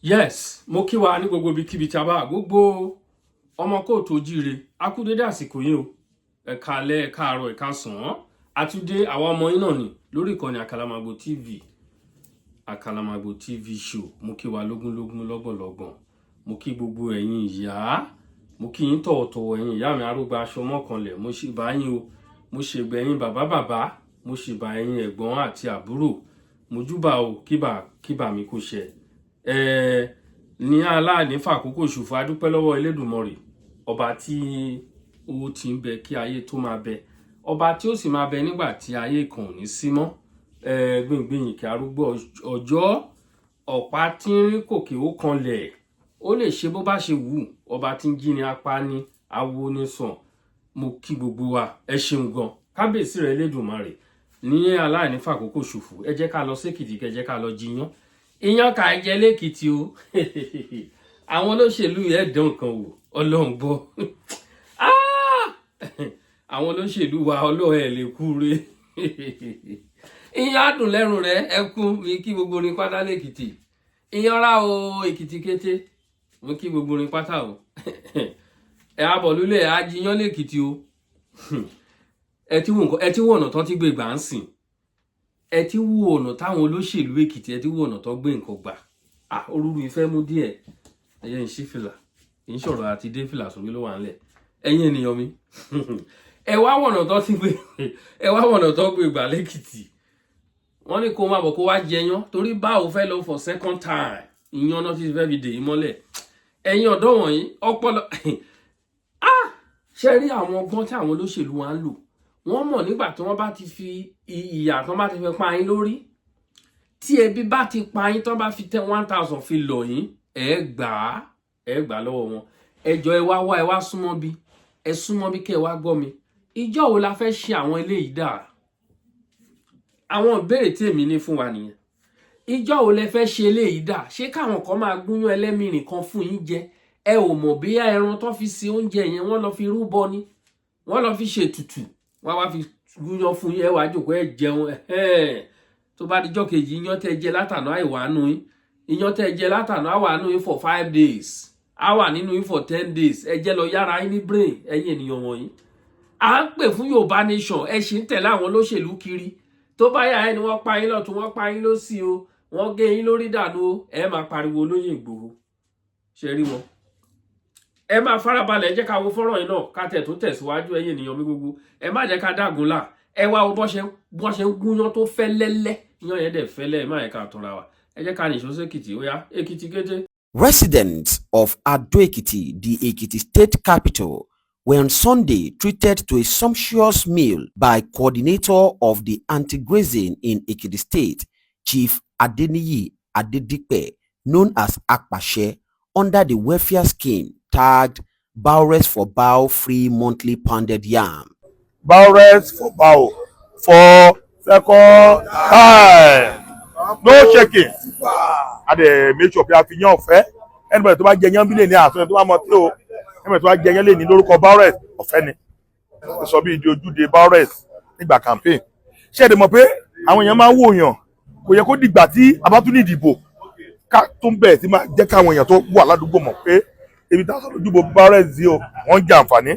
Yes, mo kí wa ní gbogbo ibikíbi tí a bá gbogbo ọmọ kóòtù ojíire a kú dédé àsìkò yìí o ẹ káalẹ́ ẹ káàárọ̀ ẹ káàsán àtúndé àwọn ọmọ yín náà ni lórí ìkànnì Àkàlàmàgbò TV show. Mo kí wa lógúnlógún lọ́gbọ̀nlọ́gbọ̀n, mo kí gbogbo ẹ̀yin ìyá, mo kí yín tọ̀wọ̀tọ̀wọ̀ ẹ̀yin ìyá mi arúgbó aṣọ mọ́kànlẹ̀, mo ṣe bá yín o, mo ṣe gbẹ̀yìn bàbá, mo ṣe bá ẹ̀yin ẹ̀gbọ́n àti àbúrò, mo júbà o kíbà mi kò ṣẹ. Ní aláàní fàkókò ṣòfò adúpẹ́ lọ́wọ́ Elédùmarè, ọba tí ó ti ń bẹ kí ayé tó máa bẹ, ọba tí ó sì máa bẹ nígbà tí ayé kan ò ní sí mọ́. Gbìngbìn ìkẹ́ arúgbó ọjọ́, ọ̀pá tí ń rí kòkè ó kanlẹ̀, ó lè ṣe bó bá ṣe wù, ọba tí ń jí ni apá ní awo ní sàn. Mo kí gbogbo wa ẹ ṣeun gan, kábíyèsí rẹ̀ Elédùmarè. Ní aláàní fàkókò ṣòfò ẹ jẹ́ ká lọ sékìtì, kẹ́ jẹ́ ká lọ jiyán. Iyán ká jẹ lẹ́kìtì o. Àwọn olóṣèlú yẹn dán nǹkan wò, Ọlọ́run gbọ́. Àwọn olóṣèlú wa Ọlọ́run ẹ̀ lè kúre. Iyán dùn lẹ́rù rẹ̀ ẹkún mi kí gbogbo orin pátá lẹ́kìtì. Iyán rá o Èkìtì kété, mo kí gbogbo orin pátá o. Ẹ abọ̀ lulẹ̀ ajiyán lẹ́kìtì o. Ẹ ti wo ọ̀nà tán ti gbé gbà ń sìn. Ẹ ti wo ọ̀nà táwọn olóṣèlú Èkìtì ẹ ti wo ọ̀nà tó gbé nǹkan gbà. Orúru ìfẹ́ mú díẹ̀. Ẹyẹ ń ṣí fìlà. Kì í ṣọ̀rọ̀ àti dé fìlà sórí ló wà ńlẹ̀. Ẹ̀yin ènìyàn mi. Ẹ wá wọ̀nà tó gbé gbà lẹ́kìtì. Wọ́n ní kó má bọ̀ kó wá jẹyán torí báwo fẹ́ lọ for second time. Ìyán náà ti fẹ́ fi dè í mọ́lẹ̀. Ẹ̀yin ọ̀dọ́ wọ̀nyí ọpọlọ. Ṣé rí àwọn ọgbọ́n tí àwọn olóṣèlú wa ń lò? Wọ́n mọ̀ nígbà tí wọ́n bá ti fi ìyà tán bá ti fẹ́ pa yín lórí, tí ebi bá ti pa yín tán bá fi 1000 fi lọ̀ yín, ẹ gbà lọ́wọ́ wọn. Ẹjọ́ ẹ wá súnmọ́ bí, ẹ súnmọ́ bí kẹ́ ẹ wá gbọ́ mi. Ìjọ́ wo la fẹ́ ṣe àwọn eléyìí dà? Àwọn ìbéèrè tí èmi ní fún wa nìyẹn. Ìjọ́ wo lẹ fẹ́ ṣe eléyìí dà? Ṣé káwọn kan máa gúnyán ẹlẹ́mìrìn kan fún yín jẹ? Ẹ ò mọ̀ bí ẹran tó fi ṣe oúnjẹ yẹn wọ́n lọ fi rúbọ ni, wọ́n lọ fi ṣètùtù, wọ́n wá fi gúnyán fún yín, ẹ wá jókòó ẹ jẹun. Tó bá dijọ́ kejì iyán tẹ́ jẹ látàná àìwánú yín, iyán tẹ́ jẹ látàná àwánú yín for 5 days, á wà nínú yín for 10 days. Ẹ jẹ́ lọ yára yín ní brain, ẹ̀yin ènìyàn wọ̀nyí. À ń pè fún Yorùbá nation, ẹ ṣì ń tẹ̀lé àwọn olóṣèlú kiri. Tó bá yá ẹni wọ́n pa yín lọ́tún, wọ́n pa yín lósì o, wọ́n gé yín lórí dànù o, ẹ máa pariwo Olóyè Ìgbòho. Ṣé rí wọn? Ẹ máa farabalẹ̀, ẹ jẹ́ ká wo fọ́nrán yìí náà ká tẹ̀ tó tẹ̀síwájú ẹ̀yin ènìyàn mi gbogbo. Ẹ má jẹ́ ká dàgún là. Ẹ wá wo bọ́ ṣe ń gúnyán tó fẹ́lẹ́lẹ́. Iyán yẹn dẹ̀ fẹ́lẹ́, ẹ má yẹ ká tọra wa. Ẹ jẹ́ ká nìṣó sékìtì, ó yá Èkìtì kété. Residents of Ado-Ekiti, the Ekiti state capital, were on Sunday treated to a sumptuous meal by coordinator of the anti-grazing in Ekiti State, Chief Adeniyi Adedipe, known as Akpashe, under the welfare scheme tagged Bowrest for Bow Free Monthly Pounded Yam. Bowrest for Bow for second time. No shaking. And make sure you have your fair. Anybody to buy Jenyan Billy ní àsọ tó bá mọ̀ tí o. Anybody to buy Jenyan lè ní lórúkọ Bowrest ọ̀fẹ́ ni. Sọ bí ìdí ojúde Bowrest nígbà campaign. Ṣé ẹ mọ̀ pé àwọn èèyàn máa ń wò yàn kò yẹ kó dìgbà tí a bá tún ní ìdìbò ká tó ń bẹ̀rẹ̀ sí máa jẹ́ káwọn èèyàn tó wà ládùúgbò mọ̀ pé ebi tá a sọ lójúbọ Bowrest yìí o wọ́n ń jẹ àǹfààní.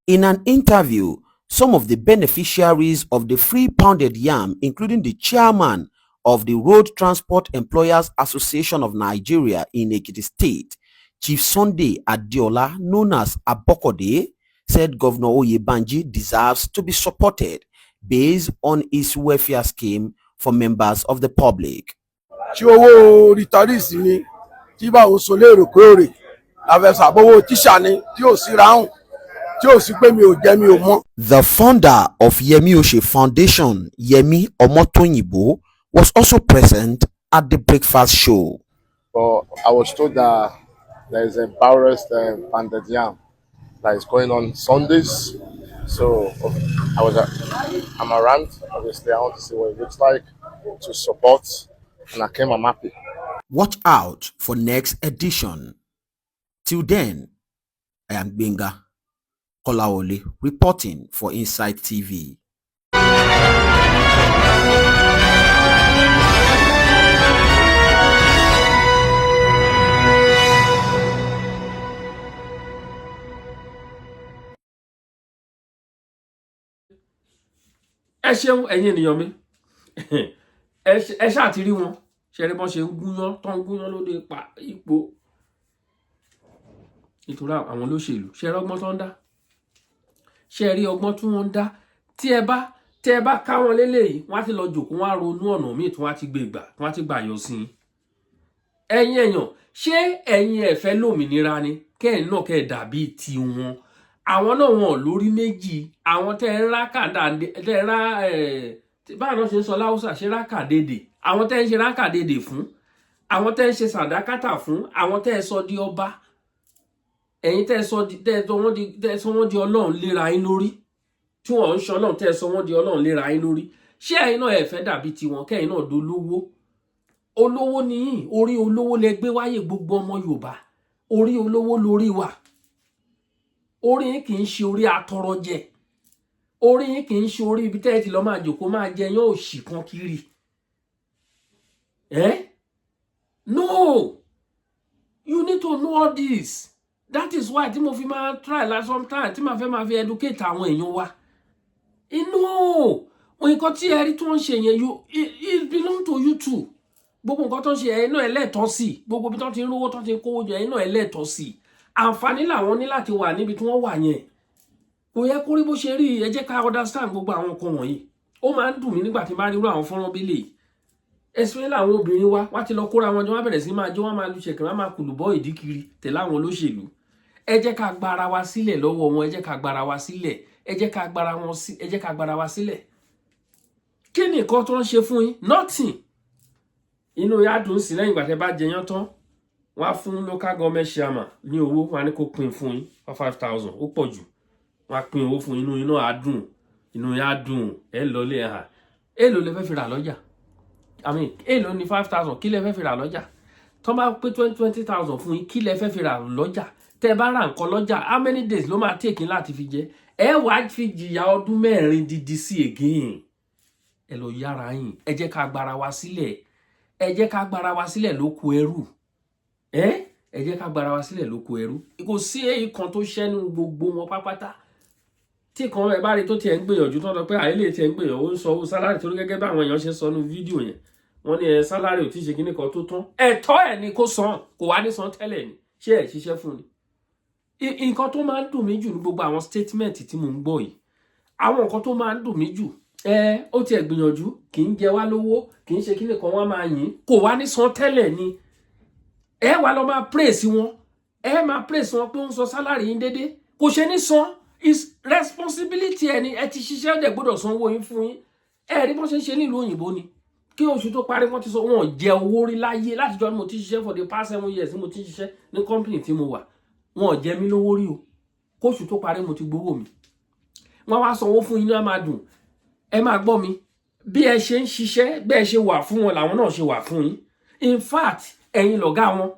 In an interview, some of the beneficiaries of the free pounded yam, including the chairman of the Road Transport Employers Association of Nigeria in Ekiti State, Chief Sunday Adeola, known as Abokode, said Governor Oyebanji deserves to be supported based on his welfare scheme for members of the public. Tí owó retirees ni tí báwo so lérò kóòrè àfẹsàbówó tíṣà ni tí ò sí ráhùn tí ò sí pé mi ò jẹ mi ò mọ̀. The founder of Yemi Oshe Foundation, Yemi Omotoyinbo, was also present at the breakfast show. But I was told that there is a Bowrest pounded yam that is going on Sundays. So I'm around. Obviously, I want to see what it looks like to support, and I'm happy. Watch out for next edition. Till then, I am Benga Kolawole reporting for Insight TV. ẹ ṣeun ẹ̀yin ènìyàn mi ẹ ṣáà ti rí wọn ṣe rí bọ́n ṣe ń gúnyán tó ń gúnyán lóde ipò nítorí àwọn olóṣèlú ṣe rí ọgbọ́n tó ń dá ṣe rí ọgbọ́n tí wọ́n ń dá tí ẹ bá ká wọn lélẹ́yìí wọ́n á ti lọ jòkó wọ́n á ronú ọ̀nà míì tí wọ́n á ti gbé gbà tí wọ́n á ti gbà yọ sí i ẹ̀yin èèyàn ṣé ẹ̀yin ẹ fẹ́ lómìnira ni kẹ́ẹ̀ náà kẹ́ẹ̀ dàbí tiwọn àwọn náà wọn lórí méjì àwọn tẹ́ ń rá kàdà tẹ́ ń rá báwọn náà ṣe ń sọ láwùsà ṣe rákàdédè àwọn tẹ́ ń ṣe rákàdédè fún àwọn tẹ́ ń ṣe sàdákàtà fún àwọn tẹ́ ẹ sọ di ọba ẹ̀yin tẹ́ ẹ sọ wọ́n di ọlọ́run léra yín lórí tí wọ́n ń ṣe ọlọ́run tẹ́ ẹ sọ wọ́n di ọlọ́run léra yín lórí ṣé ẹ̀yin náà ẹ fẹ́ dàbí tiwọn kẹ́yin náà dolówó olówó nìyí orí olówó lẹ gbé wáyé gbogbo ọmọ Yorùbá orí olówó lórí wa orí yín kì í ṣe orí atọrọjẹ orí yín kì í ṣe orí ibi tẹ́ ẹ ti lọ máa jòkó máa jẹ yán òṣì kan kiri no you need to know all this that is why tí mo fi máa try like sometimes tí màá fẹ́ máa fi educate àwọn èèyàn wa inú nǹkan tí ẹ rí tí wọ́n ń ṣe yẹn it belong to you too gbogbo nǹkan tó ń ṣe ẹ̀yin náà ẹlẹ́tọ̀ọ́ sí gbogbo ibi tó ti ń rówó tó ti ń kówó jọ ẹ̀yin náà ẹlẹ́tọ̀ọ́ sí àǹfààní làwọn ní láti wà níbi tí wọ́n wà yẹn kò yẹ kó rí bó ṣe rí ẹ jẹ́ ká understand gbogbo àwọn nǹkan wọ̀nyí ó máa ń dùn mí nígbà tí bá rí irú àwọn fọ́nrán bí lè ẹ̀sìn làwọn obìnrin wa wá ti lọ kóra wọn jọ wọ́n bẹ̀rẹ̀ sí máa jó wọ́n máa lu ṣẹ̀kẹ̀rẹ̀ wọ́n máa kùlùbọ́ ìdí kiri tẹ̀lé àwọn olóṣèlú ẹ jẹ́ ká gbára wa sílẹ̀ lọ́wọ́ wọn ẹ jẹ́ ká gbára wa sílẹ̀ ẹ jẹ́ ká gbára wa sílẹ̀ kí ni nǹkan tó ń ṣe fún yín nothing inú yá dùn sí lẹ́yìn ìgbà tẹ́ bá jẹyán tán wọ́n á fún local government chairman ní owó wọn á ní kó pín fún yín 5,000 ó pọ̀ jù wọ́n á pín owó fún inú á dùn inú yá dùn ẹ lọlé ẹ hàn èlò lẹ fẹ́ fi rà lọ́jà èlò ní 5,000 kí lẹ fẹ́ fi rà lọ́jà tó bá pé 20,000 fún yín kí lẹ fẹ́ fi rà lọ́jà tẹ́ bá ra nǹkan lọ́jà how many days ló máa take láti fi jẹ ẹ wá fi jìyà ọdún 4 dídí sí again ẹ lọ yára yín ẹ jẹ́ ká gbára wa sílẹ̀ ẹ jẹ́ ká gbára wa sílẹ̀ lóko ẹrú ẹ jẹ́ ká gbára wa sílẹ̀ lóko ẹrú kò sí èyí kan tó ṣẹ́nu gbogbo wọn pápátá tí kan ẹ bá rí tó tiẹ̀ ń gbìyànjú tó ń sọ pé àìlè tiẹ̀ ń gbìyànjú ó ń sọ owó sálárì torí gẹ́gẹ́ bí àwọn èèyàn ṣe sọ nínú fídíò yẹn wọ́n ní sálárì ò tí ì ṣe kíní kan tó tán ẹ̀tọ́ ẹ̀ ni kó san kò wá ní san tẹ́lẹ̀ ni ṣé ẹ̀ ṣiṣẹ́ fún ni nǹkan tó máa ń dùn mí jù ní gbogbo àwọn statement tí mo ń gbọ́ yìí àwọn nǹkan tó máa ń dùn mí jù ó tiẹ̀ gbìyànjú kì í jẹ wá lówó kì í ṣe kíní kan wọ́n máa yìn kò wá ní san tẹ́lẹ̀ ni ẹ wá lọ máa praise wọn ẹ máa praise wọn pé ó ń sọ sálárì yín déédéé kò ṣe ní san is responsibility ẹni ẹ ti ṣiṣẹ́ dẹ̀ gbọ́dọ̀ san owó yín fún yín ẹ rí bọ́n ṣe ń ṣe nílùú òyìnbó ni kí oṣù tó parí wọ́n ti sọ wọn jẹ owó rí láyé látijọ́ ni mo ti ṣiṣẹ́ for the past 7 years ni mo ti ṣiṣẹ́ ní company tí mo wà wọn jẹ mí lówó rí o kóṣù tó parí mo ti gbowó mi wọ́n wá sanwó fún yín ní á máa dùn ẹ máa gbọ́ mi bí ẹ ṣe ń ṣiṣẹ́ bẹ́ẹ̀ ṣe wà fún wọn làwọn náà ṣe wà fún yín in fact ẹ̀yin lọ̀gá wọn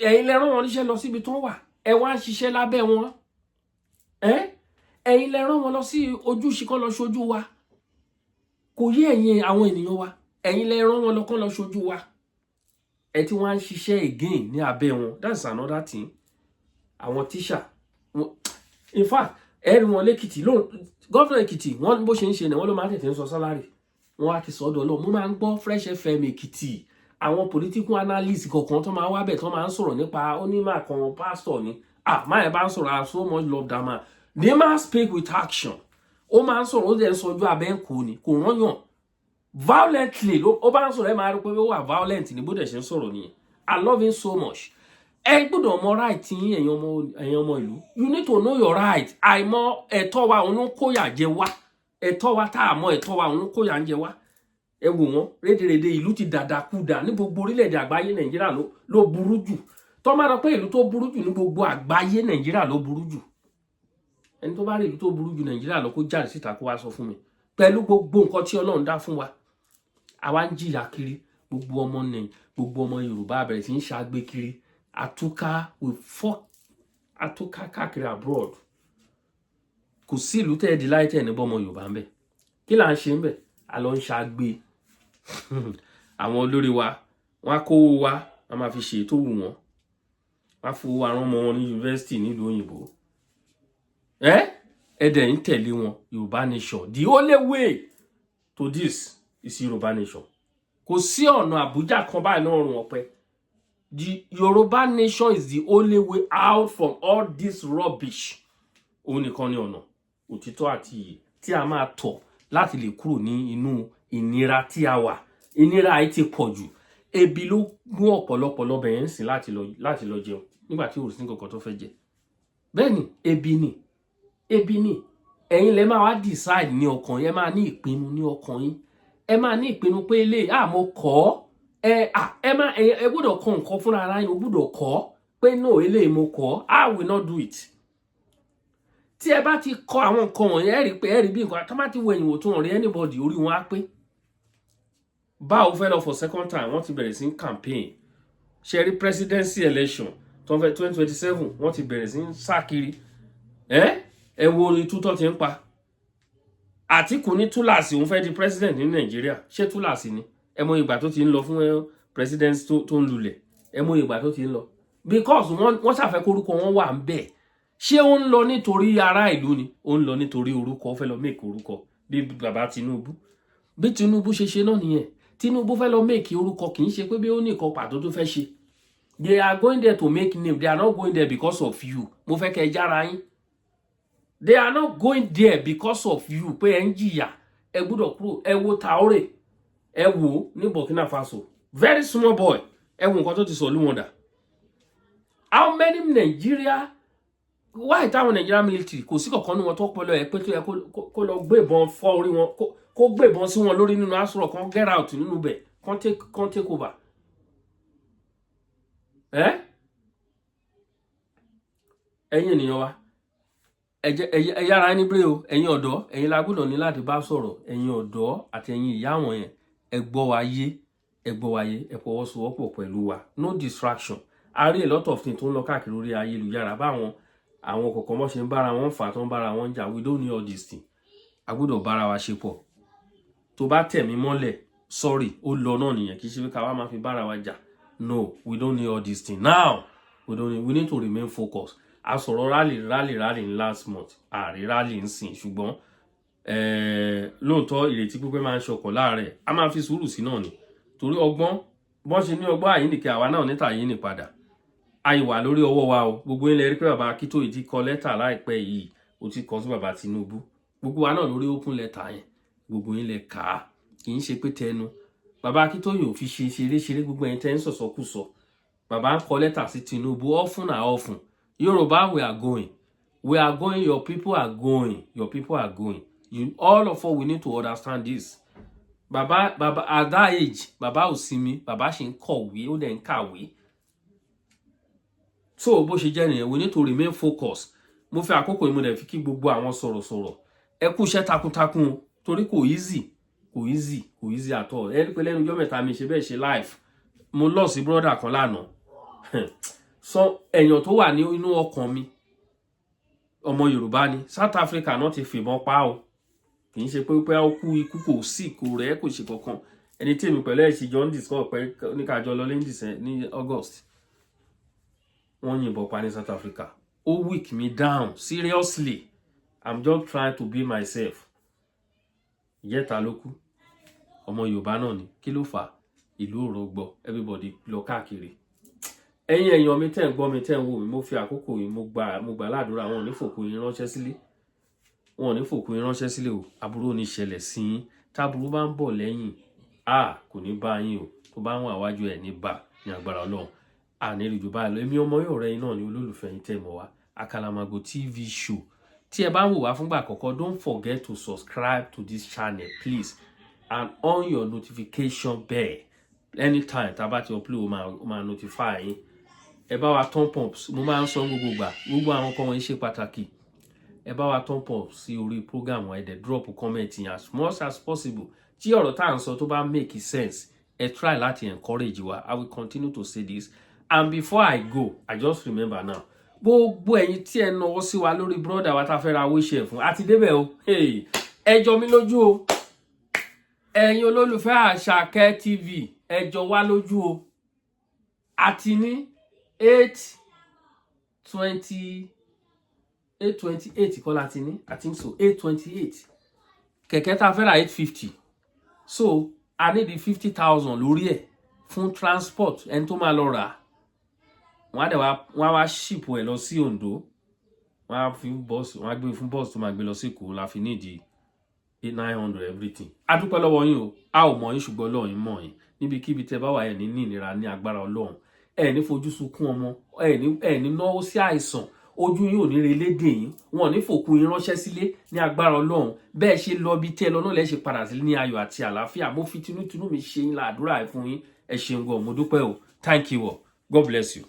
ẹ̀yin lẹ rán wọn níṣẹ́ lọ síbi tó wà ẹ wá ń ṣiṣẹ́ lábẹ́ wọn ẹ̀yin lẹ rán wọn lọ sí ojúṣe kan lọ ṣojú wa kò yé ẹ̀yin àwọn ènìyàn wa ẹ̀yin lẹ rán wọn lọ kán lọ ṣojú wa ẹ tí wọ́n á ń ṣiṣẹ́ again ní abẹ́ wọn that's another thing àwọn tíṣà in fact ẹ̀rí wọn lẹ́kìtì gọ́ọ̀nà Èkìtì wọ́n bó ṣe ń ṣe ni wọ́n ló máa ń tètè ń sọ sálárì wọ́n á ti sọ́dọ̀ lọ mo máa ń gbọ́ Fresh FM Èkìtì àwọn political analyst kọ̀ọ̀kan tó máa wá bẹ̀ tó máa ń sọ̀rọ̀ nípa onímọ̀ kan pásítọ̀ ni máa ẹ̀ bá ń sọ̀rọ̀ I so much love that man they must speak with action ó máa ń sọ̀rọ̀ ó dẹ̀ ń sọjú abẹ́ ń kó ni kò rányàn violently ó bá ń sọ̀rọ̀ ẹ máa rí pé ó wà violent ní bó dẹ̀ ṣe ń sọ̀rọ̀ nìyẹn I love him so much ẹ gbọ́dọ̀ mọ right yín ẹ̀yin ọmọ ìlú you need to know your right àìmọ̀ ẹ̀tọ́ wa òun kóyà jẹ wá ẹ̀tọ́ wa tá a mọ̀ ẹ̀tọ́ wa òun kóyà ń jẹ wá ẹ wò wọ́n rédèrèdè ìlú ti dàdàkúdà ní gbogbo orílẹ̀-èdè àgbáyé Nàìjíríà ló burú jù tó máa rọ pé ìlú tó burú jù ní gbogbo àgbáyé Nàìjíríà ló burú jù ẹni tó bá rí ìlú tó burú jù Nàìjíríà lọ kó jáde síta kó wá sọ fún mi pẹ̀lú gbogbo nǹkan tí Ọlọ́run dá fún wa àwa ń jìyà kiri gbogbo ọmọ Yorùbá bẹ̀rẹ̀ sí ń ṣàgbé kiri àtúká káàkiri abroad kò sí ìlú tẹ́ẹ̀dì láìtẹ́ ní bọ́mọ Yorùbá ń bẹ̀ kí là ń ṣe ń bẹ̀ a lọ ń ṣàgbé àwọn olórí wa wọ́n á kówó wa wọ́n máa fi ṣe tó wù wọ́n wọ́n á fowó àwọn ọmọ wọn ní yunifásitì nílùú òyìnbó ẹ̀dẹ̀ ń tẹ̀lé wọn Yorùbá nation. The only way to this is Yorùbá nation. Kò sí ọ̀nà Àbújá kan báyìí náà rùn ọ̀pẹ. The Yorùbá nation is the only way out from all this rubbish. Òun nìkan ni ọ̀nà òtítọ́ àti ìyè tí a máa tọ̀ láti lè kúrò ní inú ìnira tí a wà. Ìnira yìí ti pọ̀ jù. Ebi ló mú ọ̀pọ̀lọpọ̀ lọ́bẹ̀ yẹn sìn láti lọ jẹun nígbà tí ò sí nǹkan tó fẹ́ jẹ. Bẹ́ẹ̀ni, ebi ni. Ẹ̀yin lẹ máa wá decide ní ọkàn yín, ẹ máa ní ìpinnu ní ọkàn yín. Ẹ máa ní ìpinnu pé eléyìí mo kọ́ ẹ gbọ́dọ̀ kọ nǹkan fúnra ara yín, o gbọ́dọ̀ kọ́ pé no eléyìí mo kọ́, I will not do it. Tí ẹ bá ti kọ àwọn nǹkan wọ̀nyẹn ẹ rí bí nǹkan tó bá ti wo ẹ̀yìn wò tó hàn rí anybody orí wọn á pé. Báwo fẹ́ lọ for second time wọ́n ti bẹ̀rẹ̀ sí campaign. Ṣé rí presidency election 2027 wọ́n ti bẹ̀rẹ̀ sí sákiri. Ẹ wo orin tútọ́ ti ń pa. Àtíkù ní túláàsì òun fẹ́ di president ní Nàìjíríà. Ṣé túláàsì ni? Ẹ mọ ìgbà tó ti ń lọ fún president tó ń lulẹ̀. Ẹ mọ ìgbà tó ti ń lọ. Because wọ́n ṣàfẹ́ kórúkọ wọn wà ń bẹ̀. Ṣé ó ń lọ nítorí ará ìlú ni? Ó ń lọ nítorí orúkọ, ó fẹ́ lọ make orúkọ bí bàbá Tinubu. Bí Tinubu ṣe náà nìyẹn. Tinubu fẹ́ lọ make orúkọ, kì í ṣe pé bí ó ní nǹkan pàtó tó fẹ́ ṣe. They are going there to make name. They are not going there because of you. Mo fẹ́ kẹ́ jára yín. They are not going there because of you. Pé ẹ ń jìyà, ẹ gbọ́dọ̀ kúrò. Ẹ wo Traoré, ẹ wo ní Burkina Faso. Very small boy. Ẹ wo nǹkan tó ti sọ lú wọn dà. How many Nigeria, why táwọn Nigeria military kò sí kankan ní wọn tó pẹ̀lú ẹ pé tó yẹ kó lọ gbé ìbọn fọ́ orí wọn, kó gbé ìbọn sí wọn lórí nínú asro kan get out nínú bẹ̀, kan take over. Ẹ̀yin ènìyàn wa, ẹ yára ní bre o, ẹ̀yin ọ̀dọ́, ẹ̀yin la gbọ́dọ̀ ní láti bá sọ̀rọ̀, ẹ̀yin ọ̀dọ́ àti ẹ̀yin ìyá wọn yẹn, ẹ gbọ́ wa yé, ẹ fọwọ́sowọ́pọ̀ pẹ̀lú wa. No distraction. A rí a lot of things tó ń lọ káàkiri orí ayélujára báwọn àwọn kọ̀ọ̀kan mọ́ ṣe ń bára wọn fà tó ń bára wọn jà. We don't need all this thing. A gbọ́dọ̀ bára wa ṣe pọ̀. Tó bá tẹ̀ mí mọ́lẹ̀, sorry, ó lọ náà nìyẹn, kì í ṣe pé ká wá máa fi bára wa jà. No, we don't need all this thing. Now, we need to remain focused. A sọ̀rọ̀ rally in last month. Àrí rally ń sìn, ṣùgbọ́n lóòótọ́ ìrètí pípẹ́ máa ń ṣọkọ̀ láàrẹ̀. A máa fi sùúrù sí náà ni. Torí ọgbọ́n, bọ́n ṣe ní ọgbọ́n àyíǹdìkẹ́ àwa náà níta yìí ní padà. Àìwà lórí ọwọ́ wa o. Gbogbo ilẹ̀ rí pé bàbá Akíntóyè ti kọ lẹ́tà láìpẹ́ yìí. Ó ti kọ sí bàbá Tinubu. Gbogbo wa náà lórí open letter yẹn. Gbogbo ilẹ̀ kà á. Kì í ṣe pé tẹnu. Bàbá Akíntóyè ò fi ṣeré gbogbo ẹ̀yin tẹ́ ń sọ̀sọ̀kúsọ. Bàbá ń kọ lẹ́tà sí Tinubu often and often. Yorùbá, we are going. We are going. Your people are going. Your people are going. All of us, we need to understand this. Bàbá at that age, bàbá ò sinmi, bàbá ṣe ń kọ̀wé, ó dẹ̀ ń kàwé. So bó ṣe jẹ́ nìyẹn, we need to remain focused. Mo fẹ́ àkókò yìí mo dẹ̀ fi kí gbogbo àwọn sọ̀rọ̀sọ̀rọ̀. Ẹ kú iṣẹ́ takuntakun torí kò easy at all. Ẹ rí pé lẹ́nu ọjọ́ mẹ́ta mi ṣe bẹ́ẹ̀ ṣe live. Mo lọ sí brother kan lánàá. So èèyàn tó wà ní inú ọkàn mi, ọmọ Yorùbá ni. South Africa náà ti fìbọn pa o. Kì í ṣe pé ó kú ikú kò sí kò rẹ̀ kò ṣe kankan. Ẹni tí èmi pẹ̀lú ẹ̀ ṣe jọ ń discuss pé ní ká jọ lọ ní August. Wọ́n yìnbọn pa ní South Africa. Ó weak me down. Seriously. I'm just trying to be myself. Ìyẹ́ta ló kú. Ọmọ Yorùbá náà ni. Kí ló fà? Ìlú òrògbọ. Everybody lọ káàkiri. Ẹ̀yin èèyàn mi tẹ́ ń gbọ́ mi tẹ́ ń wò mí, mo fi àkókò yìí mo gbà ládùúrà wọn ò ní fòkú yín ránṣẹ́ sílé. Wọn ò ní fòkú yín ránṣẹ́ sílé o. Aburú ò ní ṣẹlẹ̀ sí yín. Táburú bá ń bọ̀ lẹ́yìn, kò ní bá yín o. Tó bá ń wà wájú ẹ̀ ní bá ní agbára Ọlọ́run. Ní rí jù báyìí lọ. Èmi ọmọ yóò rẹ yín náà ni olólùfẹ́ yín tẹ́ mọ̀ wá. Akalamago TV show. Tí ẹ bá ń wò wá fúngbà àkọ́kọ́, don't forget to subscribe to this channel please and on your notification bell. Anytime tá bá ti upload ó máa notify yín. Ẹ bá wa turn pumps, mo máa ń sọ gbogbo gbà. Gbogbo àwọn kan wọ́n ṣe pàtàkì. Ẹ bá wa turn pumps sí orí program wa, ẹ dẹ̀ drop comment yín as much as possible. Tí ọ̀rọ̀ tá à ń sọ tó bá make sense, ẹ try láti encourage wa. I will continue to say this. And before I go, I just remember now. Gbogbo ẹ̀yin tí ẹ náwó sí wa lórí brother wa tá fẹ́ ra wíṣẹ́ fún àti débẹ̀ o. Ẹ jọ mí lójú o. Ẹ̀yin olólùfẹ́ Àṣàkẹ́ TV, ẹ jọ wá lójú o. Àti ní 8/20 828 kọ́ láti ní, I think so, 828. Kẹ̀kẹ́ tá fẹ́ ra 850. So I need the 50,000 lórí ẹ̀ fún transport ẹni tó máa lọ rà. Wọ́n á wá ship ẹ̀ lọ sí Ondo. Wọ́n á fi bọ́ọ̀sì, wọ́n á gbé fún bọ́ọ̀sì tó máa gbé lọ sí Èkó, la fi nídìí 900 everything. A dúpẹ́ lọ́wọ́ yín o, a ò mọ̀ yín ṣùgbọ́n Ọlọ́run mọ̀ yín. Níbikíbi tẹ́ bá wà ẹ̀ ní ìnira ní agbára Ọlọ́run. Ẹ ní fojú sunkún ọmọ, ẹ ní náwó sí àìsàn, ojú yín ò ní relédè yín, wọn ò ní fòkun yín ránṣẹ́ sílé ní agbára Ọlọ́run. Bẹ́ẹ̀ ṣe lọ bí tẹ́ lọ náà lẹ́ ṣe padà sílé ní ayọ̀ àti àlàáfíà. Mo fi tinútinú mi ṣe yín ládùúrà fún yín. Ẹ ṣeun gan, mo dúpẹ́ o. Thank you all. God bless you.